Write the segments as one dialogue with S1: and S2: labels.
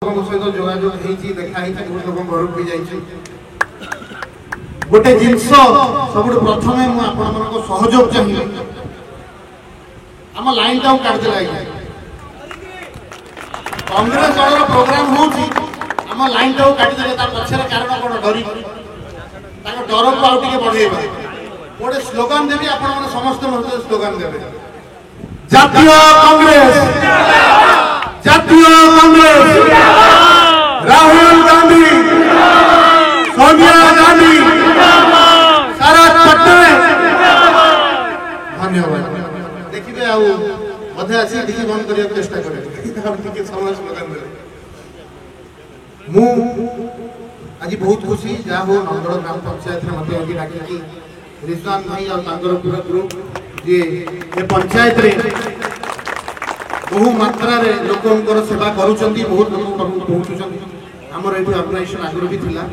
S1: सहित जोगाजोग देखाई बहुत लोक घर भी जाइए गोटे जिनस सब प्रथम मुझे सहयोग चाहिए आम लाइन टाइम काटदेला कांग्रेस दल प्रोग्राम होम लाइन टाइम काटिदे पछर कारण कौन डरी डर को आउ बढ़ेगा गोटे स्लोगान देवी आप समस्त स्लोगान देवे जातीय कांग्रेस राहुल गांधी सोनिया गांधी सारा चट्टे धन्यवाद देखिए आधे आसी टी बंद करने चेष्टा करे समय स्लोगान दे आज बहुत खुशी जहाँ हो नंदगड़ ग्राम पंचायत में डाकी रिजवान भाई और पूरा ग्रुप जी ये पंचायत रे बहु मात्रा रे लोकंकर सेवा करुचंती बहुत लोक पहुँचुचंती हमर एठी ऑर्गेनाइजेशन आगुर भी थिला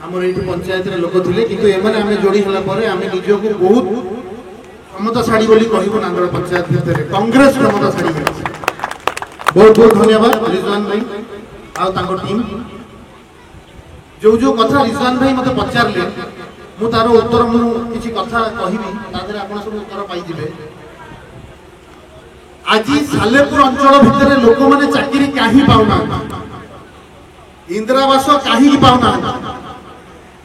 S1: हमर एठी पंचायत रे लोक थिले किंतु एमाने आमे जोड़ी हला परे आमे निजो को बहुत क्षमताशाली बोली कहिबो नांगड़ पंचायत भितरे कांग्रेस क्षमताशाली बहुत बहुत धन्यवाद रिजवान भाई आ तांको टीम जो जो कथा रिजवान भाई मते पचारले मु तार उत्तर मु किछि कथा कहिबी तादरे आपण सब उत्तर पाई जिवे आज सालेपुर अंचल भितर लोक मैंने चाकरी कहीं पाऊना इंदिरावास कहीं पाऊना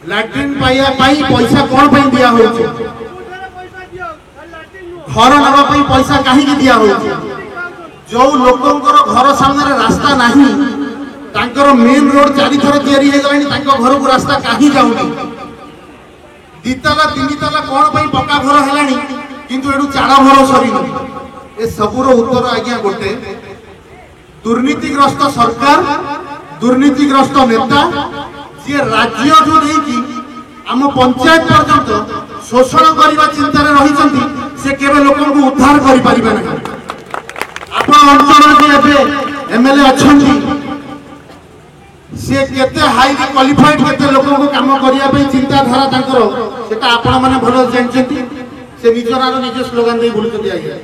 S1: लैट्रिन पाइया पैसा कौन पर दिया हो घर नवा पैसा कहीं दिया हो जो लोकंकर घर सामने रास्ता नहीं तांकर मेन रोड चारि थर तैयारी हो गलानी घर को रास्ता कहीं जाऊनी दिताला तीन ताला कौन पर पक्का घर है किंतु एडू चाड़ घर सरीन ए सबूर उत्तर आज्ञा गोटे दुर्नीतिग्रस्त सरकार दुर्नीतिग्रस्त नेता जी राज्य जो नहीं आम पंचायत पर्यंत शोषण करने चिंतार रही से केवल लोक उद्धार कर एमएलए अच्छा सी केते हाईली क्वालिफाइड केते लोक काम करने चिंताधारा सेटा आपण मैंने भल जानते से निजर निज स्लोगान दे बुलुचंती आज्ञा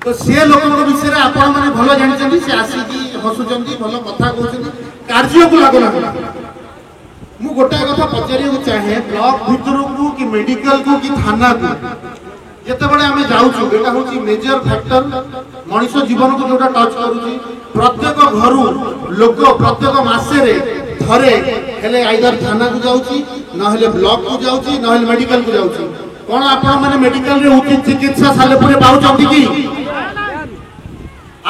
S1: तो से लोक विषय में आपण मैंने भल जानते से आसिकी हसुंच भल कथा कहते कार्य को लगुना मु गोटाए कथा पचार चाहे ब्लॉक भितर को कि मेडिकल को कि थाना को जिते बड़े आम जाऊँ यहाँ हूँ मेजर फैक्टर मनीष जीवन को जोटा टच करुच्ची प्रत्येक घर लोक प्रत्येक मसरे थरे हेले आइदर थाना को जाऊँगी ना ब्लॉक को जाऊँगी ना मेडिकल को जाऊँगी कौन आपण मैंने मेडिकल रे उचित चिकित्सा सालेपुर पाउचंती कि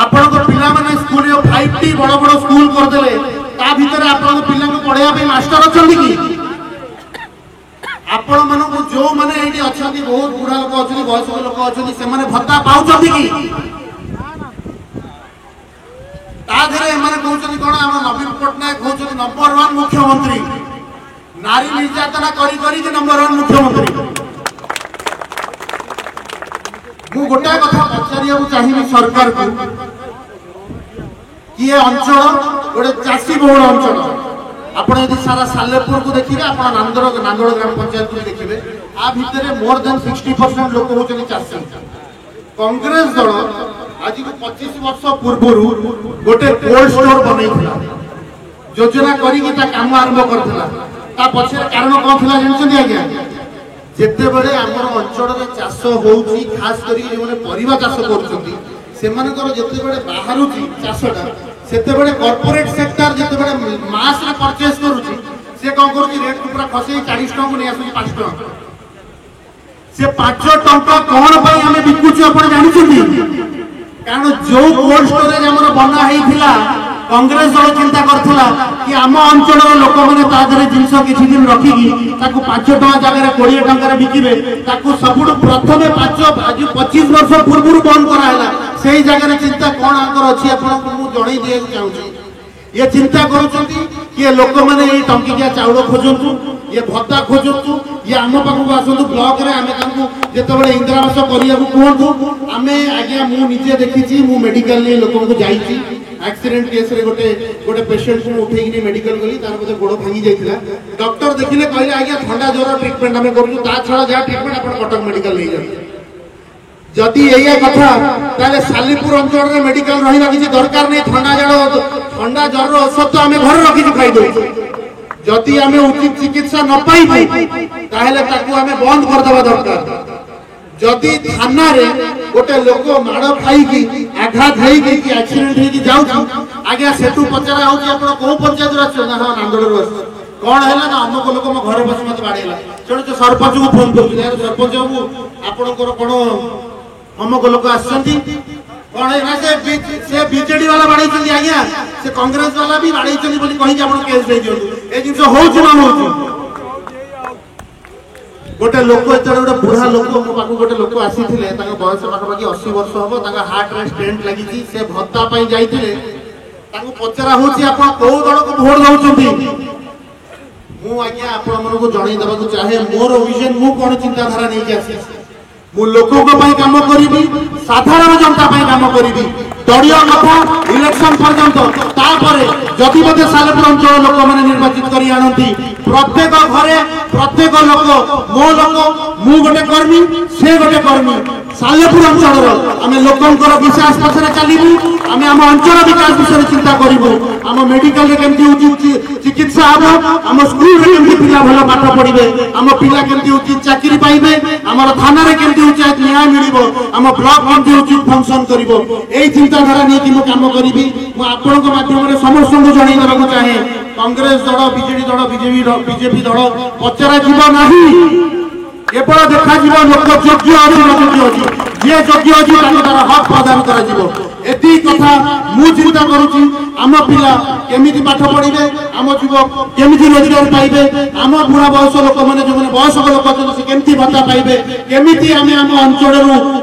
S1: आपण को पिला माने स्कूल रे 5T बड़ बड़ स्कूल कर देले ता भीतर आपण को पिला को पढ़ाया पे मास्टर अछंती कि आपण मन को जो माने एठी अछंती बहुत बुढ़ा लोक अछंती वयस्क लोक अछंती से माने भत्ता पाउचंती कि ता धरे माने कहउचंती कोन हम नवीन पटनायक कहउचंती नंबर 1 मुख्यमंत्री नारी निर्यातना करी करी के नंबर 1 मुख्यमंत्री मु गोटाए कथा पचारिया चाहिए सरकार को कि ये अंचल गोटे चाषी बहुल अंचल आपड़ यदि सारा सालेपुर को देखिए आप नांदगड़ ग्राम पंचायत को देखिए आ भितर मोर देन 60% लोक होचनी चाषी कांग्रेस दल आज को 25 वर्ष पूर्व गोटे कोल्ड स्टोर बनैथिला योजना करी कि ता काम आरंभ करथिला ता पछे कारण कोन थिला जानछथि आज्ञा जिते बड़े आम अंचल चाष हो खास करवा चाष करते बड़े बाहर चाषटा से कॉर्पोरेट सेक्टर जिते बड़े मास परचेज करुच्ची से कौन कर रेट को पूरा खसई 40 टका नहीं आस 5 टका से 5 टका कौन आम बिकुचु आप जानते कारण जो कोल्ड स्टोरेज आम बना होता कांग्रेस दल चिंता करथिला कि आम अंचल लोक मैंने जिनस किसी दिन रखिकी 5 टका जगह 20 टकर बिकिबे सबुठ प्रथम 25 वर्ष पूर्व बंद कराला से जगह चिंता कौन आंकर अच्छी आपको जन दिया चाहूँगी ये चिंता करुँच कि लोक मैंने टंकिकिया चाउल खोजतु ये भत्ता खोजतु ये आम पाखक आसतु ब्लॉक रे आम जिते बड़े इंदिरावास करने कहतु आम आज्ञा मुझे देखी मु मेडिकल लोक जाइए एक्सीडेंट केस रे गोटे गोटे पेशेंट को उठे मेडिकल गली तार बोधे गोड़ भांगी जाइथिला डॉक्टर देखिले कहले आज्ञा ठंडा ज्वर ट्रीटमेंट आम करू ता छड़ा जहाँ ट्रीटमेंट आप कटक मेडिकल नहीं जाए जदि यही कथा ताले सालीपुर अंचल में मेडिकल रहिबा किसी दरकार नहीं। ठंडा जर औषध तो आम घर रखी खाई दो। जदि आम उचित चिकित्सा न पाइबू ताहले ताकू आम बंद करदेवा दरकार। जदि थाना रे गोटे लोक माड़ खाई आघात होगी कि एक्सीडेंट होगी जाऊँ आज्ञा सेठू पचरा हो कौ पंचायत आस हाँ नांदड़ आस कौन है ना अमुक लोक मो घर बस मत बाड़ेला तेणु सरपंच को फोन कर सरपंच बाबू आपणकर कौन अमुक लोक आसछंती कौन है ना से बीजेडी वाला बाड़े आज्ञा से कांग्रेस वाला भी बाड़े कहीं आप केस दे दिंतु ए जिन हो गोटे लोक गोटे बुढ़ा लोक मो पाक गोटे लोक आसी बयस पाखापाखि 80 वर्ष हम हार्ट रे स्टेंट लगी से भत्ता जाते पचरा हो कौ दल को भोट दौरान मु आज्ञा आपण मन को जणई देबा को चाहे मोर विजन मु कोन चिंताधारा नहीं आसी मु लोकों को पई काम करिबी साधारण जनता पई काम करिबी दड़ीय कथा इलेक्शन पर्यंत तापरे जदि मते सालेपुर अंचल लोक माने निर्वाचित करी आनंती प्रत्येक घरे प्रत्येक लोक मो लोक मु गोटे कर्मी से गोटे कर्मी सालेपुर अंचल आमे लोकंकर विश्वास पछरे चलीबू आमे आम अंचल विकास विषय चिंता करिबू आम मेडिकल रे केमती उचित चिकित्सा हबो आम स्कूल रे केमती पिला भलो पाठ पढिबे आम पिला केमती उचित चाकरी पाइबे आमर थाना रे केमती उचित न्याय मिलिबो आम ब्लॉक केमती उचित फंक्शन करिबो एई चिंताधारा नै कि मु काम करिबी मु आपन को माध्यम रे समस्त को जणै देबा को चाहे कांग्रेस दल बीजेडी दल बीजेपी दल पचरा जीव नाही केवल देखा लोक योग्य अच्छी जी योग्य अच्छी तार हक प्रदान कर एति कथा मु चिंता करुची आम पिला केमिति पाठ पढ़िबे आम युवक केमिति रोजगार पाइबे आम बुढ़ा बयस लोक मैंने जो बयस्क लोक अच्छा से केमिति भत्ता पाइबे केमिति आम आम अंचल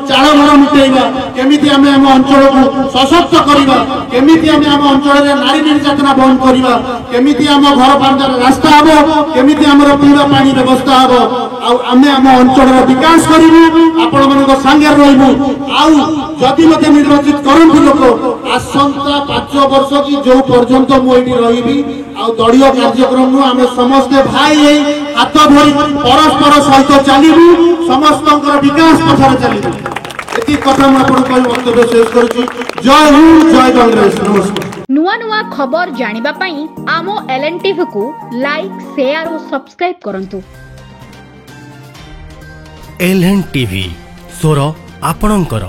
S1: चाल घर मिटेबा केमिति आम आम अंचल को सशक्त करबा केमिति आम आम अंचल नारी निर्यातना बंद करबा केमिति आम घर बांधार रास्ता हबो केमिति आमर पीवा पानी व्यवस्था हबो आम आम अंचल विकास करूँ आपण मान संगे रही जदि मत निर्वाचित करूँ लोक आसंता 5 वर्ष की जो पर्यंत मुझे रही दलीय कार्यक्रम आम समस्ते भाई हाथ धरी परस्पर सहित चलू समस्त विकास पथर चलू ये कथा मुझे वक्तव्य शेष कर जय हिंद जय कांग्रेस नमस्कार।
S2: नुआ नुआ खबर जानिबा पई आमो LNTV को लाइक शेयर और सब्सक्राइब करंतु।
S3: LNTV स्वर आपणंकर।